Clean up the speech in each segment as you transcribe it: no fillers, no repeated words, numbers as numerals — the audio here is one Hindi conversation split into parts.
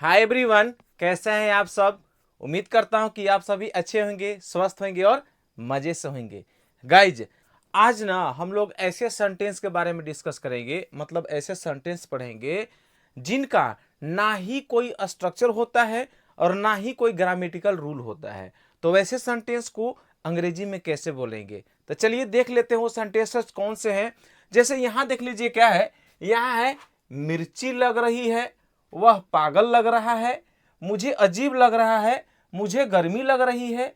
हाय एवरीवन, कैसे हैं आप सब। उम्मीद करता हूं कि आप सभी अच्छे होंगे, स्वस्थ होंगे और मजे से होंगे। गाइज, आज ना हम लोग ऐसे सेंटेंस के बारे में डिस्कस करेंगे, मतलब ऐसे सेंटेंस पढ़ेंगे जिनका ना ही कोई स्ट्रक्चर होता है और ना ही कोई ग्रामेटिकल रूल होता है। तो वैसे सेंटेंस को अंग्रेजी में कैसे बोलेंगे, तो चलिए देख लेते हैं वो सेंटेंसेस कौन से हैं। जैसे यहां देख लीजिए, क्या है, यहां है मिर्ची लग रही है, वह पागल लग रहा है, मुझे अजीब लग रहा है, मुझे गर्मी लग रही है,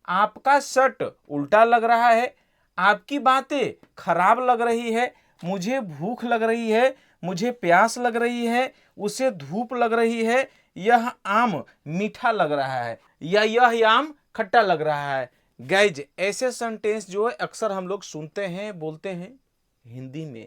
आपका शर्ट उल्टा लग रहा है, आपकी बातें खराब लग रही है, मुझे भूख लग रही है, मुझे प्यास लग रही है, उसे धूप लग रही है, यह आम मीठा लग रहा है या यह आम खट्टा लग रहा है। गाइज, ऐसे सेंटेंस जो है अक्सर हम लोग सुनते हैं, बोलते हैं हिंदी में।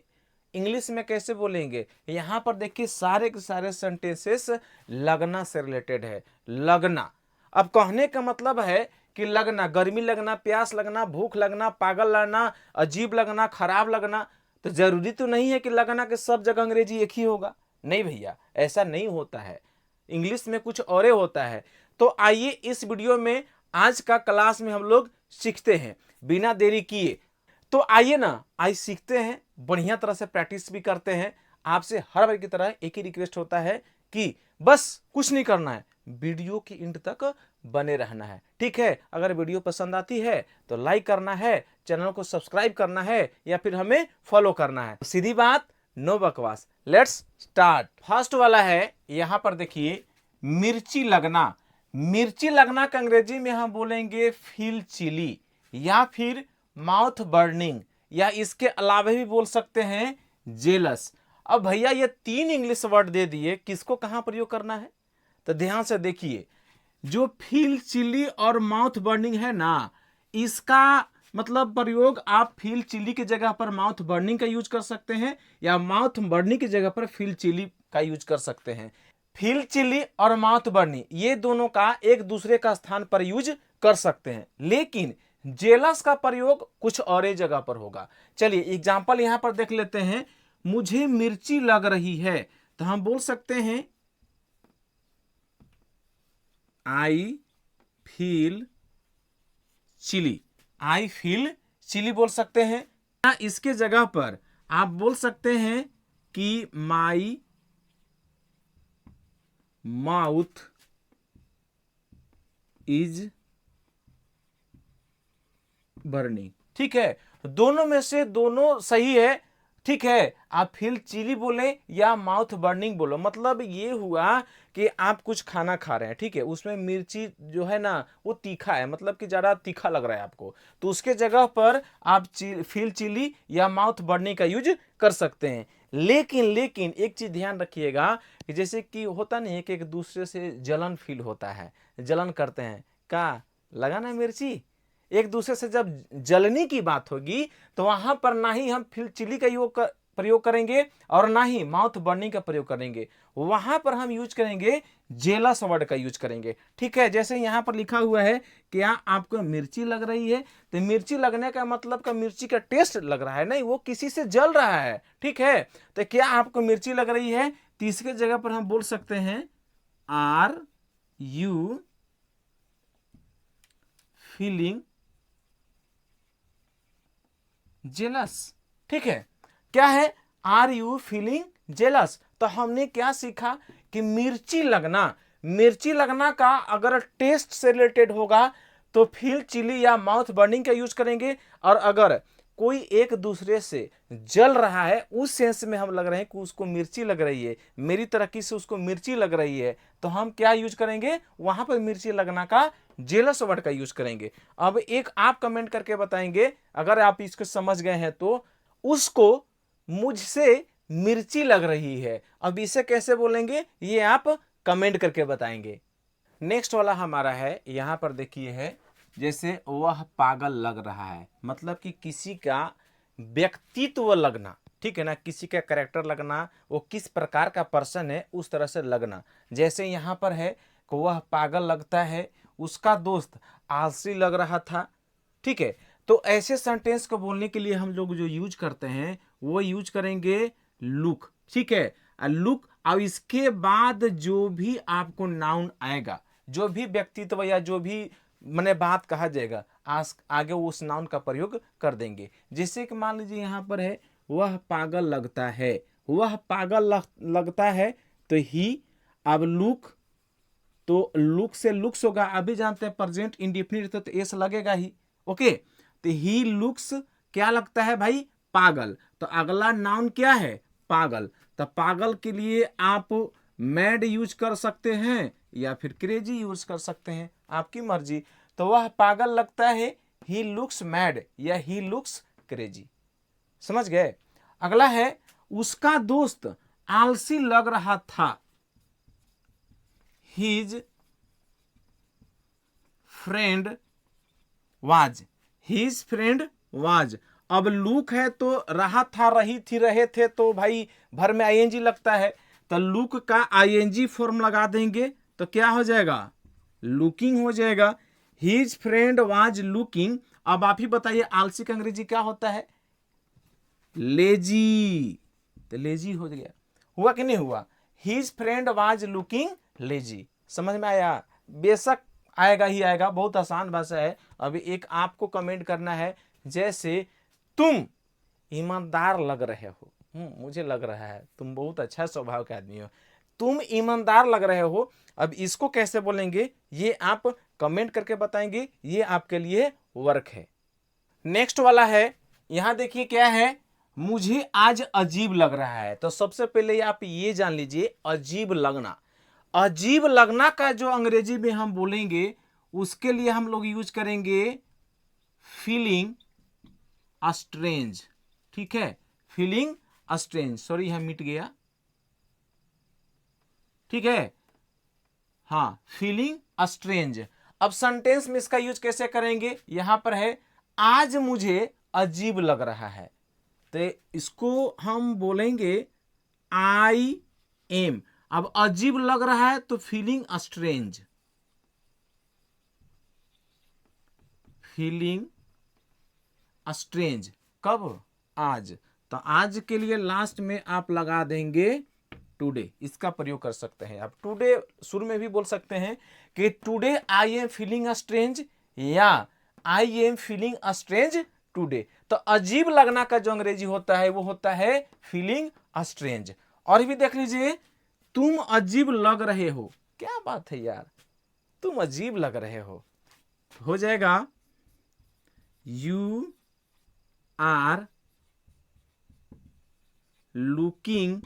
इंग्लिश में कैसे बोलेंगे, यहां पर देखिए सारे के सारे सेंटेंसेस लगना से रिलेटेड है। लगना, अब कहने का मतलब है कि लगना, गर्मी लगना, प्यास लगना, भूख लगना, पागल लगना, अजीब लगना, खराब लगना। तो जरूरी तो नहीं है कि लगना के सब जगह अंग्रेजी एक ही होगा। नहीं भैया, ऐसा नहीं होता है। इंग्लिश में कुछ और होता है। तो आइए इस वीडियो में आज का क्लास में हम लोग सीखते हैं बिना देरी किए। तो आइए ना, आज सीखते हैं, बढ़िया तरह से प्रैक्टिस भी करते हैं। आपसे हर बार की तरह एक ही रिक्वेस्ट होता है कि बस कुछ नहीं करना है, वीडियो की एंड तक बने रहना है। ठीक है, अगर वीडियो पसंद आती है तो लाइक करना है, चैनल को सब्सक्राइब करना है या फिर हमें फॉलो करना है। सीधी बात, नो बकवास। Let's start. फर्स्ट वाला है, यहां पर देखिए, मिर्ची लगना। मिर्ची लगना का अंग्रेजी में हम बोलेंगे फील चिली या फिर माउथ बर्निंग, या इसके अलावा भी बोल सकते हैं जेलस। अब भैया ये तीन इंग्लिश वर्ड दे दिए, किसको कहां प्रयोग करना है, तो ध्यान से देखिए। जो फील चिली और माउथ बर्निंग है ना, इसका मतलब प्रयोग आप फील चिली की जगह पर माउथ बर्निंग का यूज कर सकते हैं या माउथ बर्निंग की जगह पर फील चिली का यूज कर सकते हैं। फील चिली और माउथ बर्निंग ये दोनों का एक दूसरे का स्थान पर यूज कर सकते हैं, लेकिन जेलस का प्रयोग कुछ और ही जगह पर होगा। चलिए एग्जांपल यहां पर देख लेते हैं। मुझे मिर्ची लग रही है, तो हम बोल सकते हैं I feel chilly. I feel chilly बोल सकते हैं, या इसके जगह पर आप बोल सकते हैं कि माई माउथ इज बर्निंग। ठीक है, दोनों में से दोनों सही है। ठीक है, आप फील चिली बोले या माउथ बर्निंग बोलो, मतलब ये हुआ कि आप कुछ खाना खा रहे हैं, ठीक है, उसमें मिर्ची जो है ना वो तीखा है, मतलब कि ज्यादा तीखा लग रहा है आपको, तो उसके जगह पर आप फील चिली या माउथ बर्निंग का यूज कर सकते हैं। लेकिन एक चीज ध्यान रखिएगा कि जैसे कि होता नहीं है कि एक दूसरे से जलन फील होता है, जलन करते हैं, का लगा ना मिर्ची, एक दूसरे से जब जलने की बात होगी तो वहां पर ना ही हम फिल चिली का प्रयोग करेंगे और ना ही माउथ बर्निंग का प्रयोग करेंगे। वहां पर हम यूज करेंगे जेलस वर्ड का यूज करेंगे। ठीक है, जैसे यहां पर लिखा हुआ है क्या आपको मिर्ची लग रही है, तो मिर्ची लगने का मतलब का मिर्ची का टेस्ट लग रहा है, नहीं, वो किसी से जल रहा है। ठीक है, तो क्या आपको मिर्ची लग रही है, तीसरे जगह पर हम बोल सकते हैं आर यू फीलिंग जेलस। ठीक है, क्या है, आर यू फीलिंग जेलस। तो हमने क्या सीखा कि मिर्ची लगना, मिर्ची लगना का अगर टेस्ट से रिलेटेड होगा तो फील चिली या माउथ बर्निंग का यूज करेंगे, और अगर कोई एक दूसरे से जल रहा है उस सेंस में हम लग रहे हैं कि उसको मिर्ची लग रही है, मेरी तरक्की से उसको मिर्ची लग रही है, तो हम क्या यूज करेंगे, वहां पर मिर्ची लगना का जेलस वर्ड का यूज करेंगे। अब एक आप कमेंट करके बताएंगे, अगर आप इसको समझ गए हैं तो, उसको मुझसे मिर्ची लग रही है, अब इसे कैसे बोलेंगे ये आप कमेंट करके बताएंगे। नेक्स्ट वाला हमारा है, यहां पर देखिए है, जैसे वह पागल लग रहा है, मतलब कि किसी का व्यक्तित्व लगना, ठीक है ना, किसी का कैरेक्टर लगना, वो किस प्रकार का पर्सन है उस तरह से लगना। जैसे यहां पर है कि वह पागल लगता है, उसका दोस्त आलसी लग रहा था। ठीक है, तो ऐसे सेंटेंस को बोलने के लिए हम लोग जो यूज करते हैं वो यूज करेंगे लुक। ठीक है, लुक, अब इसके बाद जो भी आपको नाउन आएगा, जो भी व्यक्तित्व या जो भी मैंने बात कहा जाएगा, आगे उस नाउन का प्रयोग कर देंगे। जैसे कि मान लीजिए यहाँ पर है वह पागल लगता है, वह पागल लगता है, तो ही, अब लुक, तो लुक से लुक्स होगा, अभी जानते हैं प्रेजेंट इंडेफिनिट तो एस लगेगा ही। ओके, तो ही लुक्स क्या लगता है भाई, पागल। तो अगला नाउन क्या है, पागल। तो पागल के लिए आप मैड यूज कर सकते हैं या फिर क्रेजी यूज कर सकते हैं, आपकी मर्जी। तो वह पागल लगता है, ही लुक्स मैड या ही लुक्स क्रेजी। समझ गए। अगला है उसका दोस्त आलसी लग रहा था, his friend was, his friend was. अब लुक है तो रहा था, रही थी, रहे थे, तो भाई भर में आईएनजी लगता है, तो लुक का आईएनजी फॉर्म लगा देंगे तो क्या हो जाएगा, लुकिंग हो जाएगा। His friend was looking. अब आप ही बताइए आलसी का अंग्रेजी क्या होता है, लेजी। तो लेजी हो गया, हुआ कि नहीं हुआ। His friend was looking lazy. समझ में आया, बेशक आएगा ही आएगा, बहुत आसान भाषा है। अभी एक आपको कमेंट करना है, जैसे तुम ईमानदार लग रहे हो। मुझे लग रहा है तुम बहुत अच्छा स्वभाव के आदमी हो, तुम ईमानदार लग रहे हो। अब इसको कैसे बोलेंगे ये आप कमेंट करके बताएंगे, ये आपके लिए वर्क है। नेक्स्ट वाला है, यहां देखिए क्या है, मुझे आज अजीब लग रहा है। तो सबसे पहले आप ये जान लीजिए, अजीब लगना, अजीब लगना का जो अंग्रेजी में हम बोलेंगे उसके लिए हम लोग यूज करेंगे फीलिंग स्ट्रेंज। ठीक है, फीलिंग स्ट्रेंज, सॉरी यहां मिट गया, ठीक है, हाँ, फीलिंग स्ट्रेंज। अब सेंटेंस में इसका यूज कैसे करेंगे, यहां पर है आज मुझे अजीब लग रहा है, तो इसको हम बोलेंगे आई एम। अब अजीब लग रहा है तो फीलिंग स्ट्रेंज, फीलिंग स्ट्रेंज कब, आज। तो आज के लिए लास्ट में आप लगा देंगे टुडे, इसका प्रयोग कर सकते हैं आप। टुडे शुरू में भी बोल सकते हैं कि today I am feeling strange, या I am feeling strange today. तो अजीब लगना का जो अंग्रेजी होता है वो होता है फीलिंग स्ट्रेंज। और भी देख लीजिए, तुम अजीब लग रहे हो, क्या बात है यार, तुम अजीब लग रहे हो जाएगा यू आर लुकिंग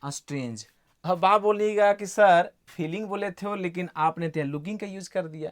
स्ट्रेंज। अब आप बोलिएगा कि सर फीलिंग बोले थे हो लेकिन आपने तो लुकिंग का यूज कर दिया।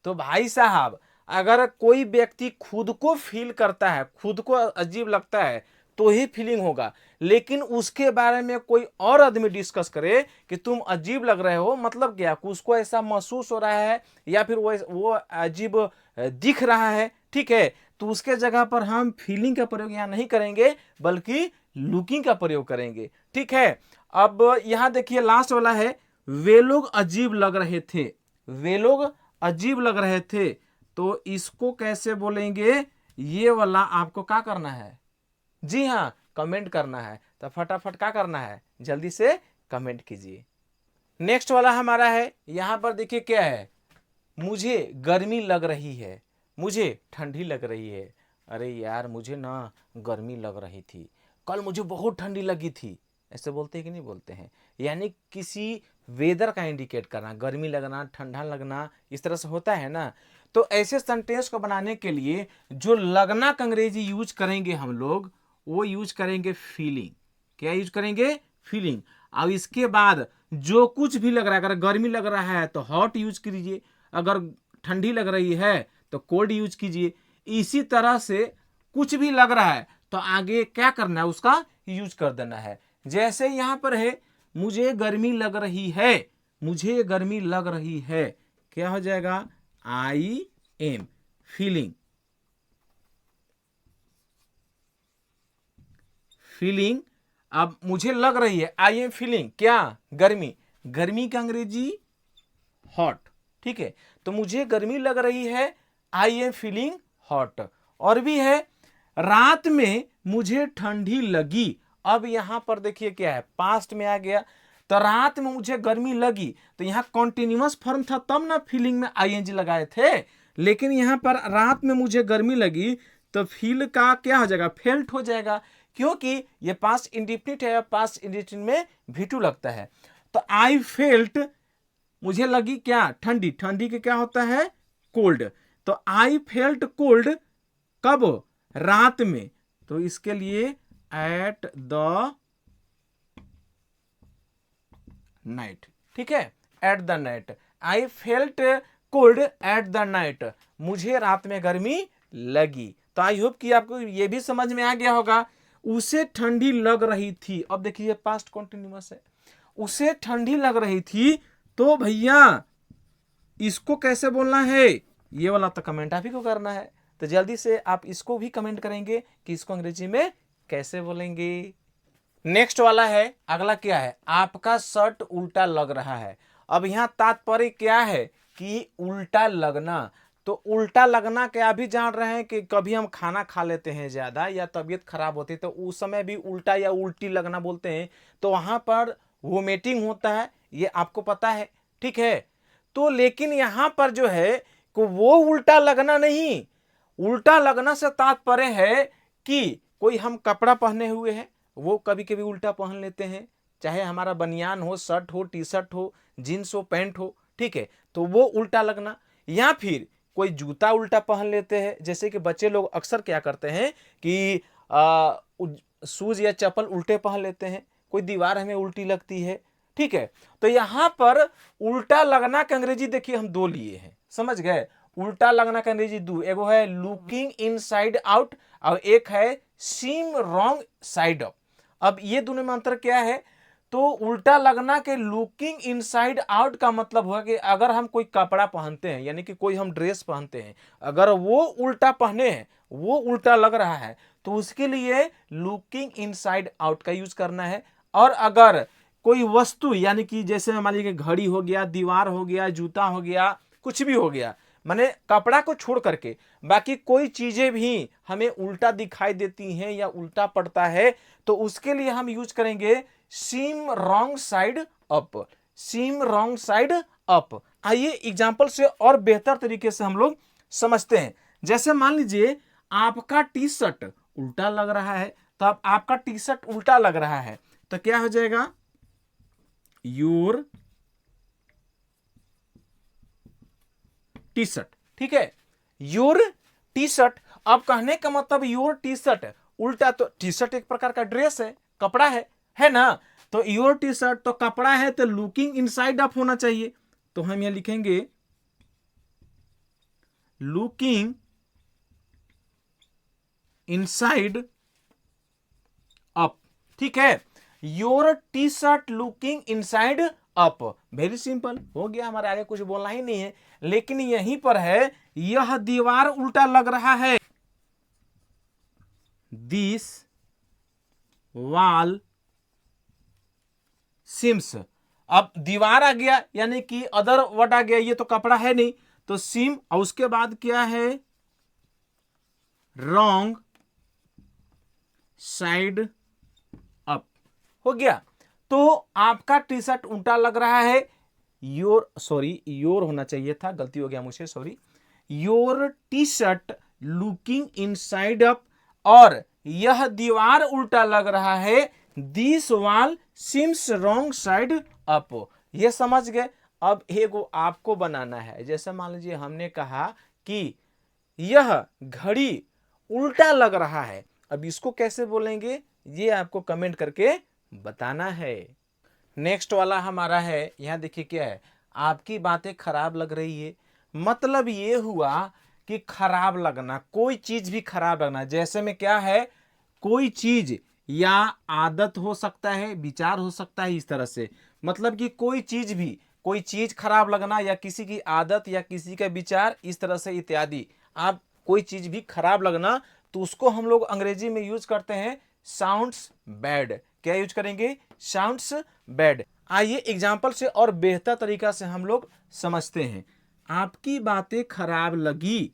तो भाई साहब, अगर कोई व्यक्ति खुद को फील करता है, खुद को अजीब लगता है तो ही फीलिंग होगा, लेकिन उसके बारे में कोई और आदमी डिस्कस करे कि तुम अजीब लग रहे हो, मतलब क्या, उसको ऐसा महसूस हो रहा है या फिर वो अजीब दिख रहा है, ठीक है, तो उसके जगह पर हम फीलिंग का प्रयोग यहाँ नहीं करेंगे बल्कि लुकिंग का प्रयोग करेंगे। ठीक है, अब यहां देखिए लास्ट वाला है, वे लोग अजीब लग रहे थे, वे लोग अजीब लग रहे थे, तो इसको कैसे बोलेंगे, ये वाला आपको क्या करना है, जी हाँ, कमेंट करना है। तो फटाफट क्या करना है, जल्दी से कमेंट कीजिए। नेक्स्ट वाला हमारा है, यहां पर देखिए क्या है, मुझे गर्मी लग रही है, मुझे ठंडी लग रही है। अरे यार मुझे ना गर्मी लग रही थी, कल मुझे बहुत ठंडी लगी थी, ऐसे बोलते हैं कि नहीं बोलते हैं। यानी किसी वेदर का इंडिकेट करना, गर्मी लगना, ठंडा लगना, इस तरह से होता है ना। तो ऐसे सेंटेंस को बनाने के लिए जो लगना का अंग्रेजी यूज करेंगे हम लोग, वो यूज करेंगे फीलिंग। क्या यूज करेंगे, फीलिंग। अब इसके बाद जो कुछ भी लग रहा है, अगर गर्मी लग रहा है तो हॉट यूज कीजिए, अगर ठंडी लग रही है तो कोल्ड यूज कीजिए। इसी तरह से कुछ भी लग रहा है तो आगे क्या करना है, उसका यूज कर देना है। जैसे यहां पर है, मुझे गर्मी लग रही है, मुझे गर्मी लग रही है, क्या हो जाएगा, आई एम फीलिंग, फीलिंग। अब मुझे लग रही है, आई एम फीलिंग क्या, गर्मी, गर्मी का अंग्रेजी हॉट, ठीक है, तो मुझे गर्मी लग रही है, आई एम फीलिंग हॉट। और भी है, रात में मुझे ठंडी लगी, अब यहां पर देखिए क्या है, पास्ट में आ गया, तो रात में मुझे गर्मी लगी, तो यहाँ कॉन्टिन्यूअस फॉर्म था तब ना फीलिंग में आईएनजी लगाए थे, लेकिन यहाँ पर रात में मुझे गर्मी लगी तो फील का क्या हो जाएगा, फेल्ट हो जाएगा, क्योंकि ये पास्ट इंडेफिनिट है, पास्ट इंडेफिनिट में V2 लगता है। तो आई फेल्ट, मुझे लगी क्या, ठंडी, ठंडी के क्या होता है, कोल्ड, तो आई फेल्ट कोल्ड कब, रात में, तो इसके लिए एट द नाइट, ठीक है, at the night, I felt cold at the night, मुझे रात में गर्मी लगी। तो आई होप कि आपको ये भी समझ में आ गया होगा, उसे ठंडी लग रही थी, अब देखिए पास्ट कॉन्टिन्यूअस है, उसे ठंडी लग रही थी, तो भैया इसको कैसे बोलना है, ये वाला तो कमेंट आप ही को करना है, तो जल्दी से आप इसको भी कमेंट करेंगे कि इसको अंग्रेजी में कैसे बोलेंगे। नेक्स्ट वाला है, अगला क्या है, आपका शर्ट उल्टा लग रहा है। अब यहां तात्पर्य क्या है कि उल्टा लगना, तो उल्टा लगना क्या भी जान रहे हैं कि कभी हम खाना खा लेते हैं ज्यादा या तबीयत खराब होती है तो उस समय भी उल्टा या उल्टी लगना बोलते हैं, तो वहां पर वोमिटिंग होता है, ये आपको पता है, ठीक है। तो लेकिन यहां पर जो है कि वो उल्टा लगना नहीं, उल्टा लगना से तात्पर्य है कि कोई हम कपड़ा पहने हुए हैं, वो कभी कभी उल्टा पहन लेते हैं, चाहे हमारा बनियान हो, शर्ट हो, टी शर्ट हो, जीन्स हो, पैंट हो, ठीक है, तो वो उल्टा लगना। या फिर कोई जूता उल्टा पहन लेते हैं, जैसे कि बच्चे लोग अक्सर क्या करते हैं कि शूज या चप्पल उल्टे पहन लेते हैं, कोई दीवार हमें उल्टी लगती है, ठीक है। तो यहां पर उल्टा लगना का अंग्रेजी देखिए हम दो लिए हैं, समझ गए, उल्टा लगना का अंग्रेजी दो, एगो है लुकिंग इनसाइड आउट और एक है सीम रॉन्ग साइड अप। अब ये दोनों में अंतर क्या है, तो उल्टा लगना के लुकिंग इनसाइड आउट का मतलब हुआ कि अगर हम कोई कपड़ा पहनते हैं, यानी कि कोई हम ड्रेस पहनते हैं, अगर वो उल्टा पहने हैं, वो उल्टा लग रहा है, तो उसके लिए लुकिंग इनसाइड आउट का यूज करना है। और अगर कोई वस्तु, यानी कि जैसे मान लीजिए घड़ी हो गया, दीवार हो गया, जूता हो गया, कुछ भी हो गया, माने कपड़ा को छोड़ करके बाकी कोई चीजें भी हमें उल्टा दिखाई देती हैं या उल्टा पड़ता है, तो उसके लिए हम यूज करेंगे सीम रॉन्ग साइड अप, सीम रॉन्ग साइड अप। आइए एग्जांपल से और बेहतर तरीके से हम लोग समझते हैं। जैसे मान लीजिए आपका टी शर्ट उल्टा लग रहा है, तो अब आपका टी शर्ट उल्टा लग रहा है तो क्या हो जाएगा, योर टी शर्ट, ठीक है, योर टी शर्ट। अब कहने का मतलब योर टी शर्ट उल्टा, तो टी शर्ट एक प्रकार का ड्रेस है, कपड़ा है ना, तो योर टी शर्ट तो कपड़ा है, तो लुकिंग इनसाइड अप होना चाहिए, तो हम यहां लिखेंगे लुकिंग इनसाइड अप, ठीक है, your T shirt looking inside up, very simple हो गया, हमारे आगे कुछ बोलना ही नहीं है। लेकिन यहीं पर है, यह दीवार उल्टा लग रहा है, दिस वॉल सिम्स। अब दीवार आ गया, यानी कि अदर वर्ड आ गया, ये तो कपड़ा है नहीं, तो सिम, और उसके बाद क्या है, रॉन्ग साइड अप, हो गया। तो आपका टी शर्ट उल्टा लग रहा है, योर, सॉरी योर होना चाहिए था, गलती हो गया मुझे, sorry, your T shirt looking inside up, और यह दीवार उल्टा लग रहा है, this wall seems wrong side up. ये समझ गए। अब एगो आपको बनाना है, जैसे मान लीजिए हमने कहा कि यह घड़ी उल्टा लग रहा है, अब इसको कैसे बोलेंगे ये आपको कमेंट करके बताना है। नेक्स्ट वाला हमारा है, यहां देखिए क्या है, आपकी बातें खराब लग रही है, मतलब ये हुआ कि खराब लगना, कोई चीज भी खराब लगना, जैसे में क्या है, कोई चीज या आदत हो सकता है, विचार हो सकता है, इस तरह से, मतलब कि कोई चीज भी, कोई चीज खराब लगना या किसी की आदत या किसी का विचार, इस तरह से इत्यादि। आप कोई चीज भी खराब लगना, तो उसको हम लोग अंग्रेजी में यूज करते हैं साउंड्स बैड। क्या यूज करेंगे, साउंड्स बैड। आइए एग्जाम्पल से और बेहतर तरीका से हम लोग समझते हैं। आपकी बातें खराब लगी,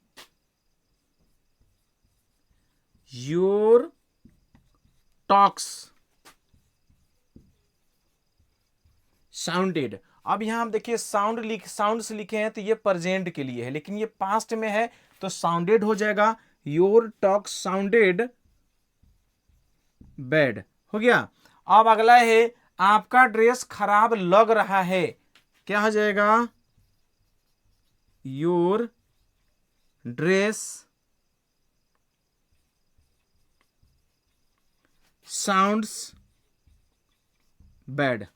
योर टॉक्स साउंडेड। अब यहाँ हम देखिए साउंड से लिखे हैं तो ये प्रेजेंट के लिए है, लेकिन ये पास्ट में है तो साउंडेड हो जाएगा। योर टॉक साउंडेड बैड हो गया। अब अगला है आपका ड्रेस खराब लग रहा है, क्या हो जाएगा? Your dress sounds bad.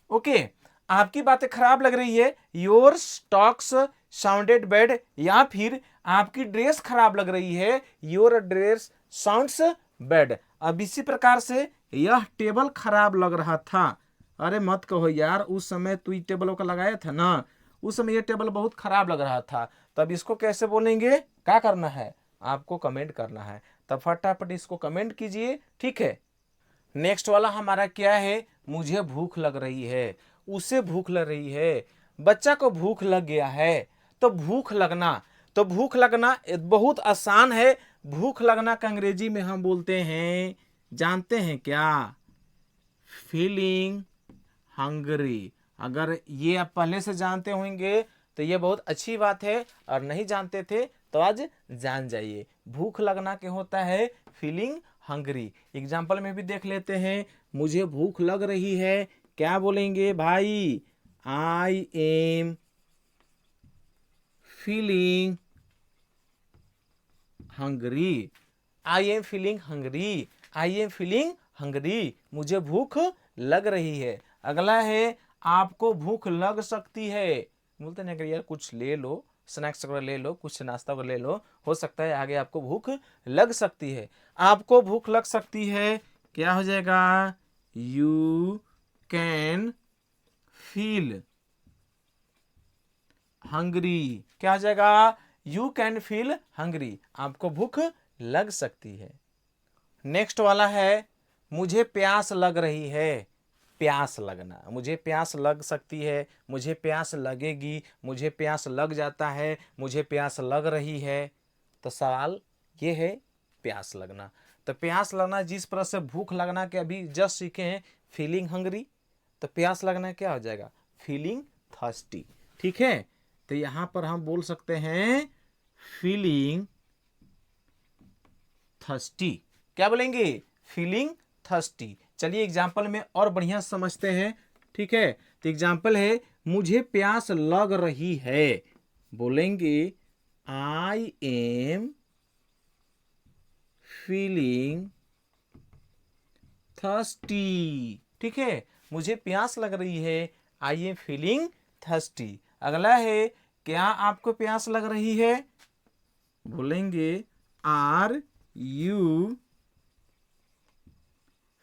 Okay, आपकी बातें खराब लग रही है, योर टॉक्स साउंडेड बैड, या फिर आपकी ड्रेस खराब लग रही है, योर ड्रेस साउंड्स बैड। अब इसी प्रकार से यह टेबल खराब लग रहा था। अरे मत कहो यार, उस समय तू ये टेबल का लगाया था ना, उस समय ये टेबल बहुत खराब लग रहा था। तब इसको कैसे बोलेंगे? क्या करना है आपको? कमेंट करना है। तब फटाफट इसको कमेंट कीजिए, ठीक है। नेक्स्ट वाला हमारा क्या है? मुझे भूख लग रही है, उसे भूख लग रही है, बच्चा को भूख लग गया है। तो भूख लगना, तो भूख लगना बहुत आसान है। भूख लगना का अंग्रेजी में हम बोलते हैं, जानते हैं क्या? Feeling hungry. अगर ये आप पहले से जानते होंगे तो ये बहुत अच्छी बात है, और नहीं जानते थे तो आज जान जाइए। भूख लगना क्या होता है? Feeling hungry. एग्जाम्पल में भी देख लेते हैं। मुझे भूख लग रही है, क्या बोलेंगे भाई? आई am feeling hungry. I am feeling hungry, I am feeling hungry, मुझे भूख लग रही है। अगला है आपको भूख लग सकती है। बोलते हैं कि यार कुछ ले लो, स्नैक्स वगैरह ले लो, कुछ नाश्ता वगैरह ले लो, हो सकता है आगे आपको भूख लग सकती है। आपको भूख लग सकती है, क्या हो जाएगा? You can feel hungry. क्या हो जाएगा? यू कैन फील हंग्री, आपको भूख लग सकती है। नेक्स्ट वाला है मुझे प्यास लग रही है। प्यास लगना, मुझे प्यास लग सकती है, मुझे प्यास लगेगी, मुझे प्यास लग जाता है, मुझे प्यास लग रही है। तो सवाल ये है प्यास लगना। तो प्यास लगना जिस तरह से भूख लगना के अभी जस्ट सीखे हैं, फीलिंग हंग्री, तो प्यास लगना क्या हो जाएगा? फीलिंग थर्स्टी, ठीक है। तो यहां पर हम बोल सकते हैं फीलिंग थर्स्टी। क्या बोलेंगे? Feeling thirsty. चलिए एग्जाम्पल में और बढ़िया समझते हैं, ठीक है। तो एग्जाम्पल है मुझे प्यास लग रही है, बोलेंगे आई एम फीलिंग थर्स्टी, ठीक है। मुझे प्यास लग रही है, आई एम फीलिंग थर्स्टी। अगला है क्या आपको प्यास लग रही है? बोलेंगे are you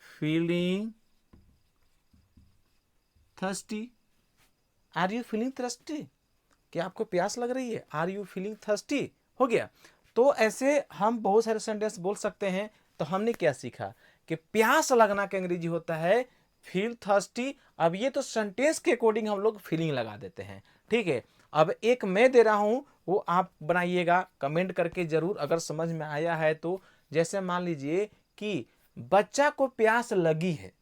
feeling thirsty. Are you feeling thirsty, क्या आपको प्यास लग रही है? आर यू फीलिंग थर्स्टी, हो गया। तो ऐसे हम बहुत सारे सेंटेंस बोल सकते हैं। तो हमने क्या सीखा कि प्यास लगना का अंग्रेजी होता है फील थर्स्टी। अब ये तो सेंटेंस के अकॉर्डिंग हम लोग फीलिंग लगा देते हैं, ठीक है। अब एक मैं दे रहा हूं, वो आप बनाइएगा कमेंट करके जरूर, अगर समझ में आया है तो। जैसे मान लीजिए कि बच्चा को प्यास लगी है,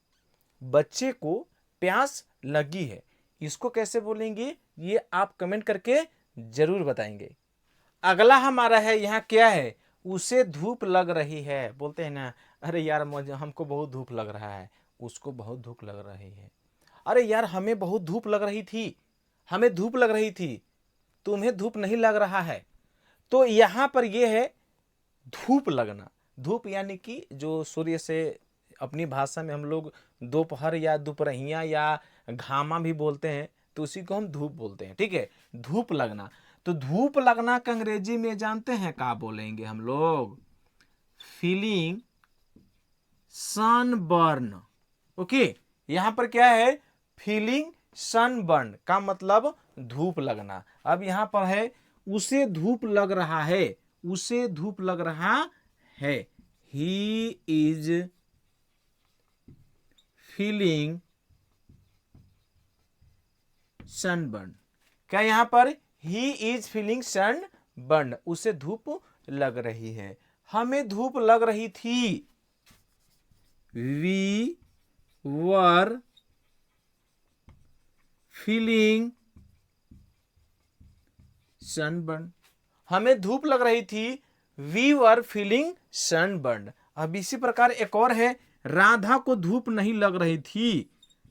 बच्चे को प्यास लगी है, इसको कैसे बोलेंगे ये आप कमेंट करके जरूर बताएंगे। अगला हमारा है यहाँ क्या है? उसे धूप लग रही है। बोलते हैं ना, अरे यार मुझे हमको बहुत धूप लग रहा है, उसको बहुत धूप लग रही है। अरे यार हमें बहुत धूप लग रही थी, हमें धूप लग रही थी, तुम्हें धूप नहीं लग रहा है। तो यहां पर यह है धूप लगना। धूप यानी कि जो सूर्य से, अपनी भाषा में हम लोग दोपहर या दोपहरिया या घामा भी बोलते हैं, तो उसी को हम धूप बोलते हैं, ठीक है। धूप लगना, तो धूप लगना का अंग्रेजी में जानते हैं क्या बोलेंगे हम लोग? Feeling sunburn. ओके, यहां पर क्या है? फीलिंग सनबर्न का मतलब धूप लगना। अब यहां पर है उसे धूप लग रहा है, उसे धूप लग रहा है, ही इज फीलिंग सनबर्न। क्या यहां पर ही इज फीलिंग सनबर्न, उसे धूप लग रही है। हमें धूप लग रही थी, वी वर फीलिंग सनबर्न। हमें धूप लग रही थी, वी वर फीलिंग सनबर्न। अब इसी प्रकार एक और है, राधा को धूप नहीं लग रही थी।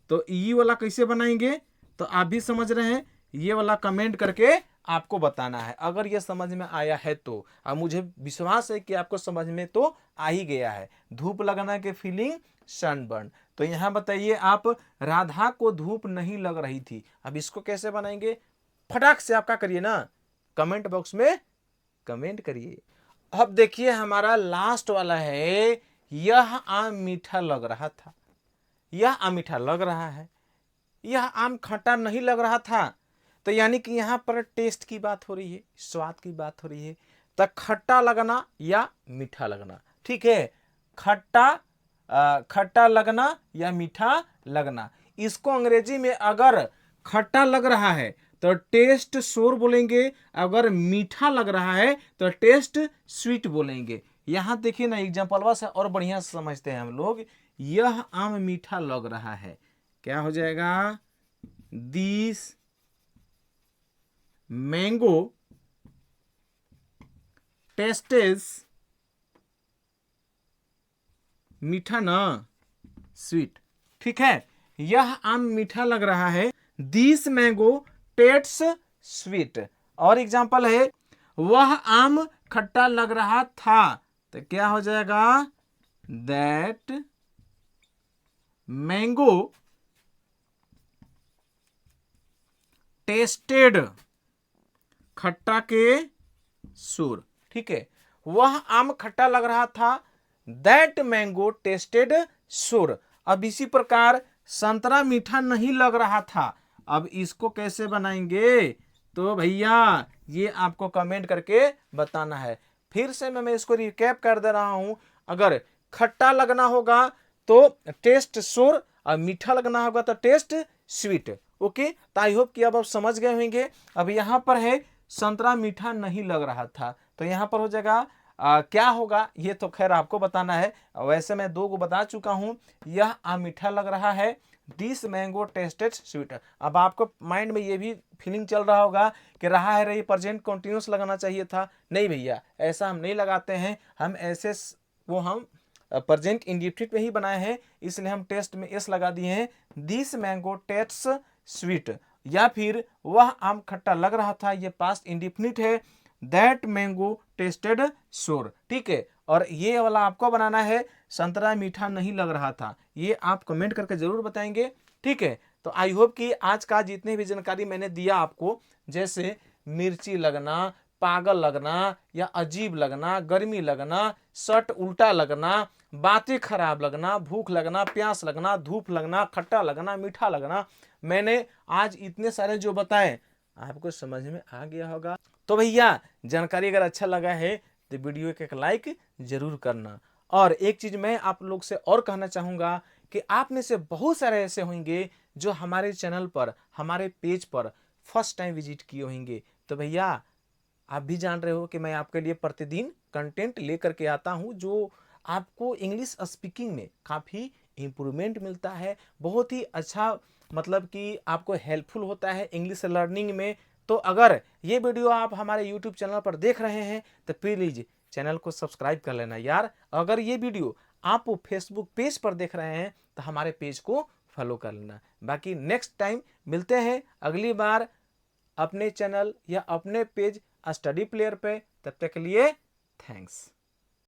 तो ये वाला कैसे बनाएंगे, तो आप भी समझ रहे हैं, ये वाला कमेंट करके आपको बताना है अगर ये समझ में आया है तो। अब मुझे विश्वास है कि आपको समझ में तो आ ही गया है। धूप लगना के फीलिंग सनबर्न। तो यहां बताइए आप, राधा को धूप नहीं लग रही थी। अब इसको कैसे बनाएंगे, फटाक से आप क्या करिए ना, कमेंट बॉक्स में कमेंट करिए। अब देखिए हमारा लास्ट वाला है, यह आम मीठा लग रहा था। यह आम मीठा लग रहा है, यह आम खट्टा नहीं लग रहा था। तो यानी कि यहां पर टेस्ट की बात हो रही है, स्वाद की बात हो रही है। तो खट्टा लगना या मीठा लगना, ठीक है। खट्टा लगना या मीठा लगना। इसको अंग्रेजी में अगर खट्टा लग रहा है तो टेस्ट सोर बोलेंगे, अगर मीठा लग रहा है तो टेस्ट स्वीट बोलेंगे। यहां देखिए ना एग्जाम्पलवा से और बढ़िया से समझते हैं हम लोग। यह आम मीठा लग रहा है, क्या हो जाएगा, दिस मैंगो टेस्टेस, मीठा ना, स्वीट, ठीक है। यह आम मीठा लग रहा है, दिस मैंगो टेस्ट्स स्वीट। और एग्जाम्पल है, वह आम खट्टा लग रहा था। तो क्या हो जाएगा, दैट मैंगो टेस्टेड, खट्टा के सुर, ठीक है। वह आम खट्टा लग रहा था, दैट मैंगो टेस्टेड सुर। अब इसी प्रकार संतरा मीठा नहीं लग रहा था। अब इसको कैसे बनाएंगे, तो भैया ये आपको कमेंट करके बताना है। फिर से मैं इसको रिकैप कर दे रहा हूं। अगर खट्टा लगना होगा तो टेस्ट सुर, और मीठा लगना होगा तो टेस्ट स्वीट। ओके, तो आई होप कि अब आप समझ गए होंगे। अब यहां पर है संतरा मीठा नहीं लग रहा था, तो यहां पर हो जाएगा क्या होगा, ये तो खैर आपको बताना है। वैसे मैं दो को बता चुका हूं। यह आम मीठा लग रहा है, दिस मैंगो टेस्टेड स्वीट। अब आपको माइंड में ये भी फीलिंग चल रहा होगा कि रहा है रही प्रेजेंट कंटिन्यूअस लगाना चाहिए था। नहीं भैया, ऐसा हम नहीं लगाते हैं। हम ऐसे हम प्रेजेंट इंडिफिनिट में ही बनाए हैं, इसलिए हम टेस्ट में एस लगा दिए हैं। दिस मैंगो टेस्ट्स स्वीट, या फिर वह आम खट्टा लग रहा था, ये पास्ट इंडिफिनिट है। दैट मैंगो टेस्टेड सोर, ठीक है। और ये वाला आपको बनाना है, संतरा मीठा नहीं लग रहा था। ये आप कमेंट करके जरूर बताएंगे, ठीक है। तो आई होप कि आज का जितनी भी जानकारी मैंने दिया आपको, जैसे मिर्ची लगना, पागल लगना या अजीब लगना, गर्मी लगना, शर्ट उल्टा लगना, बातें खराब लगना, भूख लगना, प्यास लगना, धूप लगना, खट्टा लगना, मीठा लगना, मैंने आज इतने सारे जो बताए आपको समझ में आ गया होगा। तो भैया जानकारी अगर अच्छा लगा है तो वीडियो को एक लाइक जरूर करना। और एक चीज मैं आप लोग से और कहना चाहूंगा कि आप में से बहुत सारे ऐसे होंगे जो हमारे चैनल पर, हमारे पेज पर फर्स्ट टाइम विजिट किए होंगे। तो भैया आप भी जान रहे हो कि मैं आपके लिए प्रतिदिन कंटेंट लेकर के आता हूं, जो आपको इंग्लिश स्पीकिंग में काफ़ी इम्प्रूवमेंट मिलता है। बहुत ही अच्छा, मतलब कि आपको हेल्पफुल होता है इंग्लिश लर्निंग में। तो अगर ये वीडियो आप हमारे यूट्यूब चैनल पर देख रहे हैं तो प्लीज़ चैनल को सब्सक्राइब कर लेना यार। अगर ये वीडियो आप फेसबुक पेज पर देख रहे हैं तो हमारे पेज को फॉलो कर लेना। बाकी नेक्स्ट टाइम मिलते हैं अगली बार अपने चैनल या अपने पेज स्टडी प्लेयर पे। तब तक के लिए थैंक्स।